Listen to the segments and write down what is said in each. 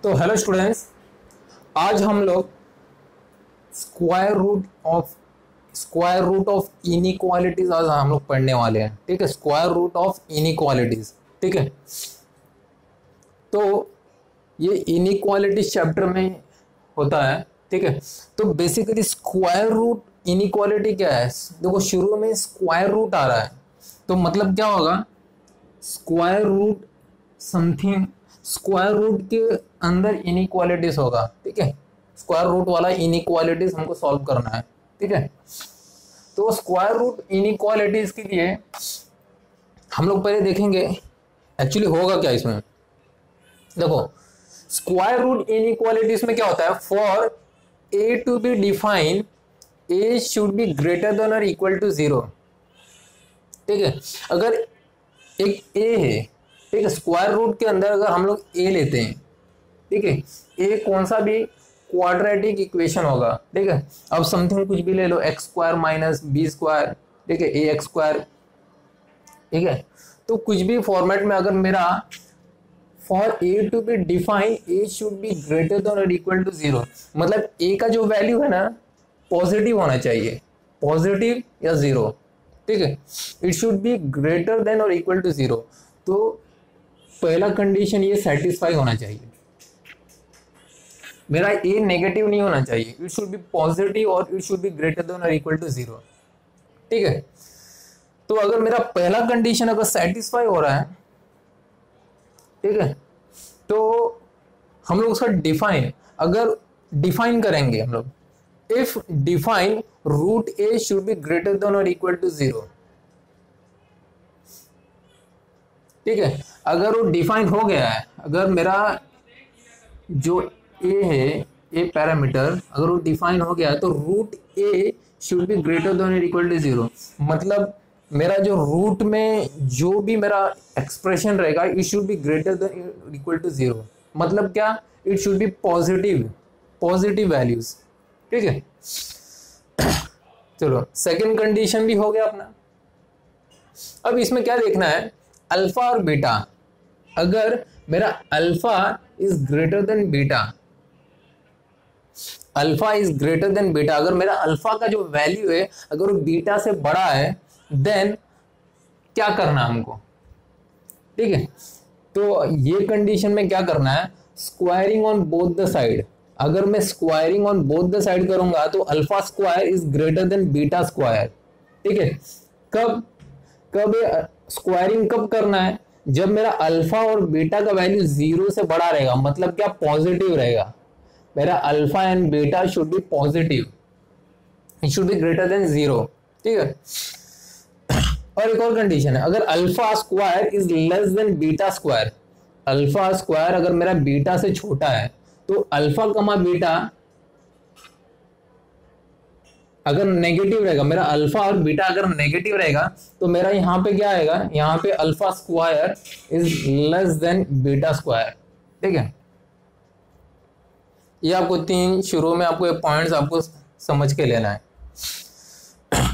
तो hello students, आज हम लोग स्क्वायर रूट ऑफ इनइक्वालिटीज आज हम लोग पढ़ने वाले हैं। ठीक है, स्क्वायर रूट ऑफ इनइक्वालिटीज। ठीक है, तो ये इनइक्वालिटीज चैप्टर में होता है। ठीक है, तो बेसिकली स्क्वायर रूट इनइक्वालिटी क्या है? देखो, शुरू में स्क्वायर रूट आ रहा है तो मतलब क्या होगा, square root something, square root के अंदर इनइक्वालिटीज होगा। ठीक है, स्क्वायर रूट वाला इनइक्वालिटीज हमको सॉल्व करना है। ठीक है, तो स्क्वायर रूट इनइक्वालिटीज के लिए हम लोग पहले देखेंगे एक्चुअली होगा क्या इसमें। देखो, स्क्वायर रूट इनइक्वालिटीज में क्या होता है, for a to be define a should be greater than और इक्वल टू 0। ठीक है, अगर एक ए है, ठीक है, स्क्वायर रूट के अंदर अगर हम लोग ए लेते हैं, ठीक है, ए कौन सा भी क्वाड्रेटिक इक्वेशन होगा। ठीक है, अब समथिंग कुछ भी ले लो, X square minus B square, ठीक है, ए एक्स स्क्वायर। ठीक है, तो कुछ भी फॉर्मेट में अगर मेरा for a to be define a should be greater than और इक्वल टू 0, मतलब ए का जो वैल्यू है ना पॉजिटिव होना चाहिए, पॉजिटिव या 0। ठीक है, it should be greater than और इक्वल टू 0। तो पहला कंडीशन ये सेटिस्फाई होना चाहिए, मेरा ए नेगेटिव नहीं होना चाहिए, इट शुड बी पॉजिटिव और it should be greater than और इक्वल टू 0। ठीक है, तो अगर मेरा पहला कंडीशन अगर सेटिस्फाई हो रहा है, ठीक है, तो हम लोग उसका डिफाइन, अगर डिफाइन करेंगे हम लोग, if define root a should be greater than और इक्वल टू 0। ठीक है, अगर वो डिफाइन हो गया है, अगर मेरा जो ए है, ए पैरामीटर अगर वो डिफाइन हो गया है, तो root a should be greater than और इक्वल टू 0, मतलब मेरा जो रूट में जो भी मेरा एक्सप्रेशन रहेगा it should be greater than equal to 0, मतलब क्या, it should be positive values. ठीक है, चलो सेकंड कंडीशन भी हो गया अपना। अब इसमें क्या देखना है, अल्फा और बीटा, अगर मेरा alpha is greater than beta, alpha is greater than beta, अगर मेरा अल्फा का जो वैल्यू है अगर वो बीटा से बड़ा है, देन क्या करना है हमको। ठीक है, तो ये कंडीशन में क्या करना है, squaring on both the side. अगर मैं squaring on both the side करूंगा तो alpha square is greater than beta square. ठीक है, कब स्क्वायरिंग कब करना है, जब मेरा अल्फा और बीटा का वैल्यू 0 से बड़ा रहेगा, मतलब क्या, पॉजिटिव रहेगा। मेरा alpha and beta should be positive, it should be greater then 0। ठीक है, और एक और कंडीशन है, अगर alpha square is less then beta square, alpha square अगर मेरा बीटा से छोटा है, तो अल्फा कमा बीटा अगर नेगेटिव रहेगा, मेरा अल्फा और बीटा अगर नेगेटिव रहेगा, तो मेरा यहाँ पे क्या आएगा, यहाँ पे alpha square is less then beta square. ठीक है, ये आपको तीन शुरू में आपको ये पॉइंट्स आपको समझ के लेना है।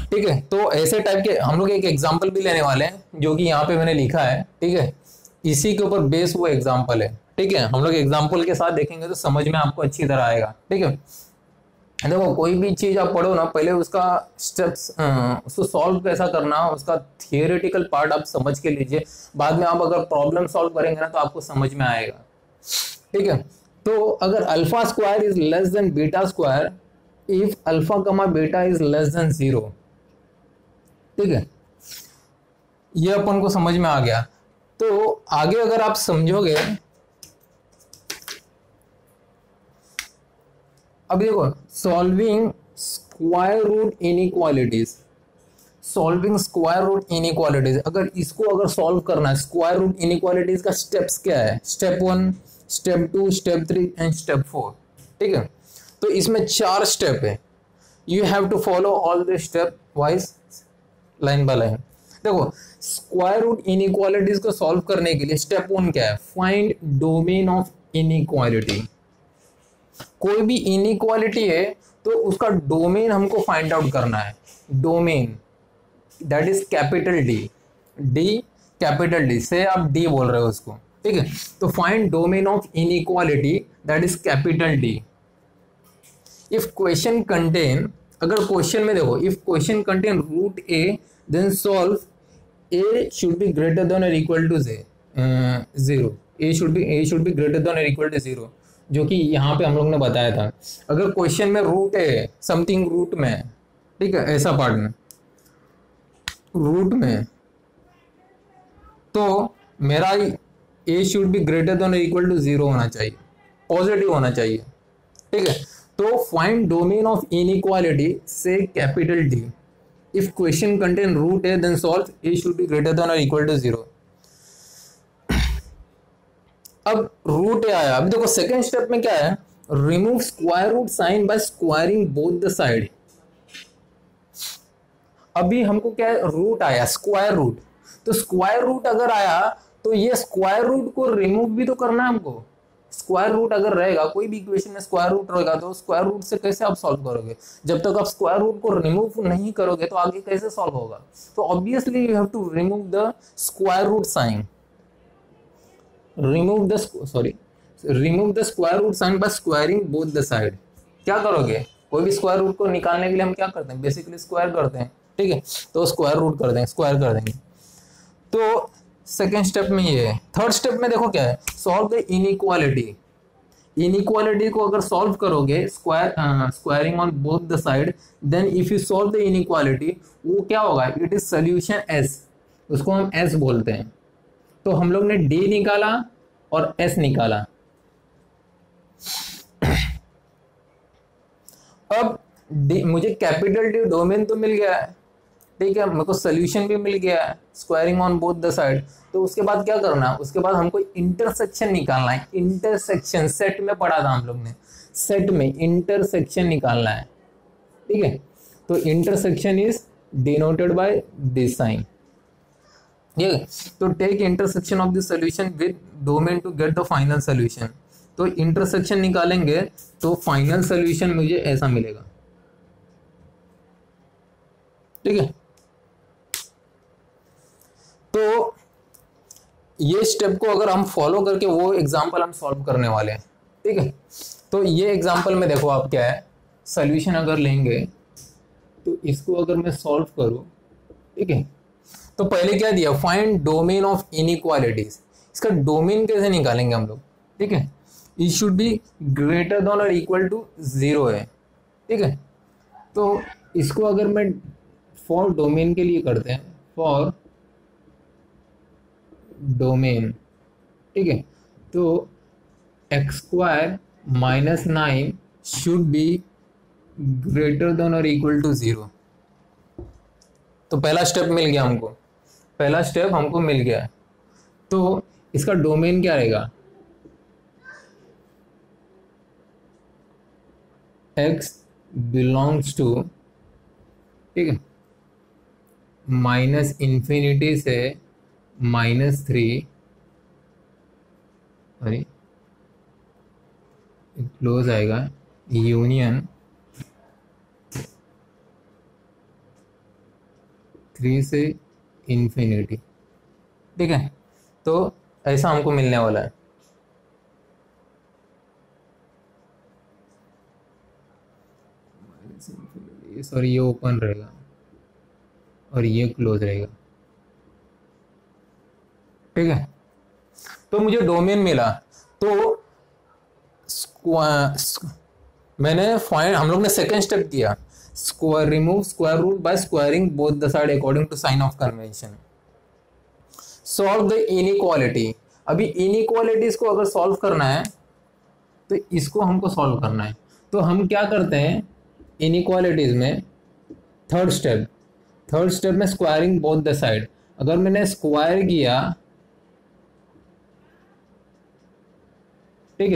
ठीक है, तो ऐसे टाइप के हम लोग एक एग्जांपल भी लेने वाले हैं, जो कि यहाँ पे मैंने लिखा है। ठीक है, इसी के ऊपर बेस वो एग्जांपल है। ठीक है, हम लोग एग्जांपल के साथ देखेंगे तो समझ में आपको अच्छी तरह आएगा। ठीक है, देखो, कोई भी चीज आप पढ़ो ना, पहले उसका स्टेप्स, उसको सॉल्व कैसा करना, उसका थियोरेटिकल पार्ट आप समझ के लीजिए, बाद में आप अगर प्रॉब्लम सॉल्व करेंगे ना तो आपको समझ में आएगा। ठीक है, तो अगर alpha square is less then beta square, if alpha कमा बीटा इज लेस देन 0। ठीक है, ये अपन को समझ में आ गया। तो आगे अगर आप समझोगे, अब देखो, solving square root inequalities, solving square root inequalities, अगर इसको अगर सॉल्व करना है, स्क्वायर रूट इनइक्वालिटीज का स्टेप्स क्या है, step 1, step 2, step 3 and step 4। ठीक है, तो इसमें 4 स्टेप है, you have to follow all the step wise, line by line. देखो, स्क्वायर रूट इनइक्वालिटीज को सॉल्व करने के लिए स्टेप 1 क्या है, फाइंड डोमेन ऑफ इनइक्वालिटी। कोई भी इनइक्वालिटी है तो उसका डोमेन हमको फाइंड आउट करना है। Domain that is capital D, D capital D से आप डी बोल रहे हो उसको। ठीक है। तो find domain of inequality that is capital D. If question contain, अगर क्वेश्चन में देखो, if question contain root A then solve A should be greater than और equal to zero. A should be greater than और equal to zero, जो कि यहाँ पे हम लोग ने बताया था। अगर क्वेश्चन में रूट है समथिंग रूट में, ठीक है, ऐसा पार्ट में रूट में, तो मेरा a should be greater than और इक्वल टू जीरो होना चाहिए, पॉजिटिव होना चाहिए, ठीक है। तो फाइंड डोमेन ऑफ इनइक्वालिटी से capital D. If question contain root A then solve A should be greater than और इक्वल टू जीरो। अब रूट ए आया, अभी देखो सेकेंड स्टेप में क्या है, remove square root sign by squaring both the side. अभी हमको क्या है, रूट आया, स्क्वायर रूट। तो स्क्वायर रूट अगर आया तो ये स्क्वायर रूट को रिमूव भी तो करना है हमको। स्क्वायर रूट अगर रहेगा, कोई भी इक्वेशन में स्क्वायर रूट रहेगा, तो स्क्वायर रूट से कैसे आप सॉल्व करोगे? जब तक आप स्क्वायर रूट को रिमूव नहीं करोगे तो आगे कैसे सॉल्व होगा? तो obviously you have to remove the square root sign, remove the square root sign by squaring both the side. क्या करोगे? कोई भी स्क्वायर रूट को निकालने के लिए हम क्या करते हैं, बेसिकली स्क्वायर करते हैं, ठीक है। तो स्क्वायर रूट कर देंगे, स्क्वायर कर देंगे। तो सेकेंड स्टेप में ये है। थर्ड स्टेप में देखो क्या है, सॉल्व द इनइक्वालिटी। इनइक्वालिटी को अगर सॉल्व करोगे squaring on both the side, then if you solve the inequality, वो क्या होगा, इट इज सोल्यूशन एस, उसको हम एस बोलते हैं। तो हम लोग ने डी निकाला और एस निकाला। अब मुझे कैपिटल डी डोमेन तो मिल गया है, ठीक है, मेरे को सोल्यूशन भी मिल गया है, squaring on both the side. तो उसके बाद क्या करना है, उसके बाद हमको इंटरसेक्शन निकालना है। इंटरसेक्शन सेट में पढ़ा था हम लोग ने, सेट में इंटरसेक्शन निकालना है, ठीक है। तो intersection is denoted by this sign, ठीक है। तो take intersection of the solution with domain to get the final solution. तो इंटरसेक्शन निकालेंगे तो फाइनल सॉल्यूशन मुझे ऐसा मिलेगा, ठीक है। तो ये स्टेप को अगर हम फॉलो करके वो एग्जांपल हम सॉल्व करने वाले हैं, ठीक है। तो ये एग्जांपल में देखो आप क्या है, सॉल्यूशन अगर लेंगे तो इसको अगर मैं सॉल्व करूं, ठीक है, तो पहले क्या दिया, फाइंड डोमेन ऑफ इनइक्वालिटीज। इसका डोमेन कैसे निकालेंगे हम लोग, ठीक है। It should be greater than और इक्वल टू जीरो है, ठीक है। तो इसको अगर मैं फॉर डोमेन के लिए करते हैं, फॉर डोमेन, ठीक है, तो x square minus 9 should be greater than और इक्वल टू जीरो। तो पहला स्टेप मिल गया हमको, पहला स्टेप हमको मिल गया। तो इसका डोमेन क्या रहेगा, x बिलोंग्स टू, ठीक है, माइनस इंफिनिटी से -3, सॉरी क्लोज आएगा, यूनियन 3 से इंफिनिटी, ठीक है। तो ऐसा हमको मिलने वाला है। सॉरी ये ओपन रहेगा और ये क्लोज रहेगा, ठीक है। तो मुझे डोमेन मिला। तो मैंने फाइंड, हम लोग ने सेकेंड स्टेप किया, square remove square root by squaring both the side according to sign of convention. Solve the inequality. अभी इनइक्वालिटीज को अगर सॉल्व करना है तो इसको हमको सॉल्व करना है। तो हम क्या करते हैं इनइक्वालिटीज में, थर्ड स्टेप में स्क्वायरिंग बोथ द साइड। अगर मैंने स्क्वायर किया, ठीक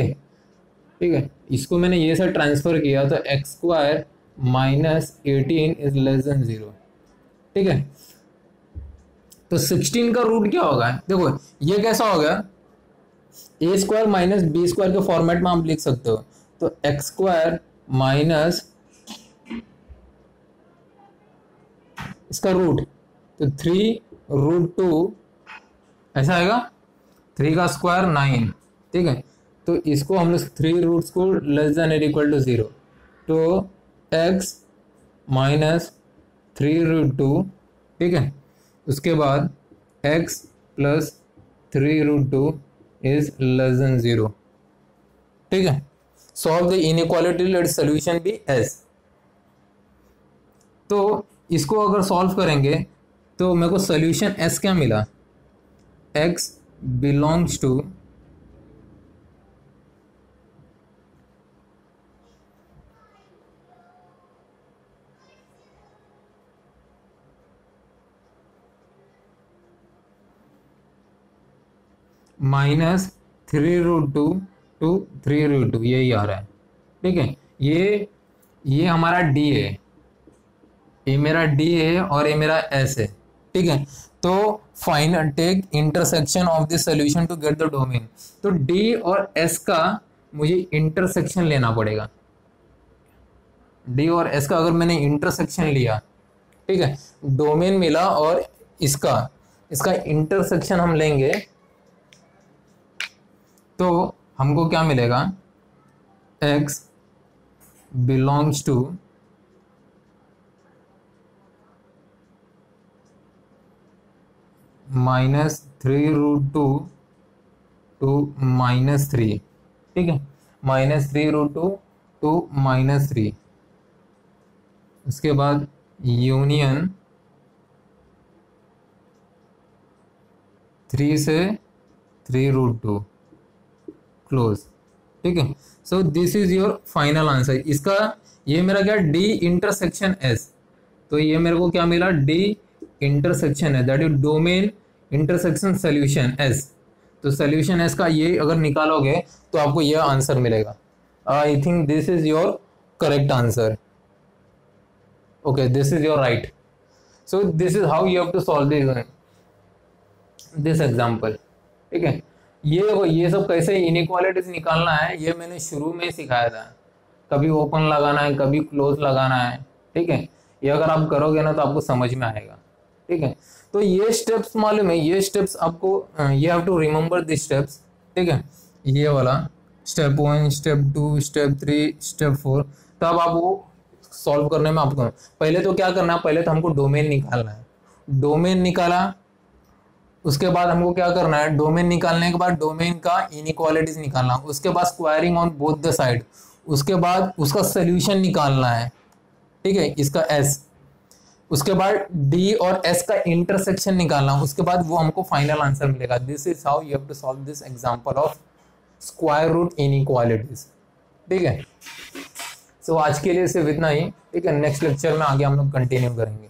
है, इसको मैंने ये सब ट्रांसफर किया, तो x square minus 18 is less than 0, ठीक है। तो 16 का रूट क्या होगा, देखो ये कैसा होगा, ए स्क्वायर माइनस बी स्क्वायर के फॉर्मेट में आप लिख सकते हो। तो एक्स स्क्वायर माइनस इसका रूट, तो 3 √2 ऐसा आएगा, 3 का स्क्वायर 9, ठीक है। तो इसको हम लोग 3 रूट्स को लेस देन और इक्वल टू 0, तो x माइनस 3√2, ठीक है। उसके बाद x plus 3√2 is less than 0, ठीक है। Solve the inequality, let solution be s। तो इसको अगर सॉल्व करेंगे तो मेरे को सोल्यूशन s क्या मिला, x बिलोंग्स टू -3√2 टू 3√2, यही आ रहा है, ठीक है। ये हमारा d है, ये मेरा d है और ये मेरा s है, ठीक है। तो final take intersection of the solution to get the domain. तो d और s का मुझे इंटरसेक्शन लेना पड़ेगा। d और s का अगर मैंने इंटरसेक्शन लिया, ठीक है, डोमेन मिला और इसका इंटरसेक्शन हम लेंगे तो हमको क्या मिलेगा, x बिलोंग्स टू -3√2 टू -3, ठीक है, -3√2 टू -3। उसके बाद यूनियन 3 से 3√2 क्लोज, ठीक है। सो this is your final answer. इसका ये मेरा क्या, डी इंटरसेक्शन एस, तो ये मेरे को क्या मिला, डी इंटरसेक्शन है, that is domain intersection solution S. तो सोल्यूशन एस का ये अगर निकालोगे तो आपको यह आंसर मिलेगा। I think this is your correct answer. Okay, this is your right. So this is how you have to solve this example, ठीक है। ये सब कैसे इनइक्वालिटीज निकालना है ये मैंने शुरू में सिखाया था। कभी ओपन लगाना है, कभी क्लोज लगाना है, ठीक है। ये अगर आप करोगे ना तो आपको समझ में आएगा, ठीक है। तो ये स्टेप्स मालूम है, ये स्टेप्स आपको you have to remember this steps, ठीक है। ये वाला स्टेप 1, स्टेप 2, स्टेप 3, स्टेप 4, तब आप वो सॉल्व करने में आपको पहले तो क्या करना है, पहले तो हमको डोमेन निकालना है। डोमेन निकाला, उसके बाद हमको क्या करना है, डोमेन निकालने के बाद डोमेन का इनइक्वालिटीज निकालना, उसके बाद squaring on both the side, उसके बाद उसका सोल्यूशन निकालना है, ठीक है, इसका s, उसके बाद d और s का इंटरसेक्शन निकालना, उसके बाद वो हमको फाइनल आंसर मिलेगा। This is how you have to solve this example of square root inequalities, ठीक है। सो आज के लिए सिर्फ इतना ही, ठीक है। नेक्स्ट लेक्चर में आगे हम लोग कंटिन्यू करेंगे।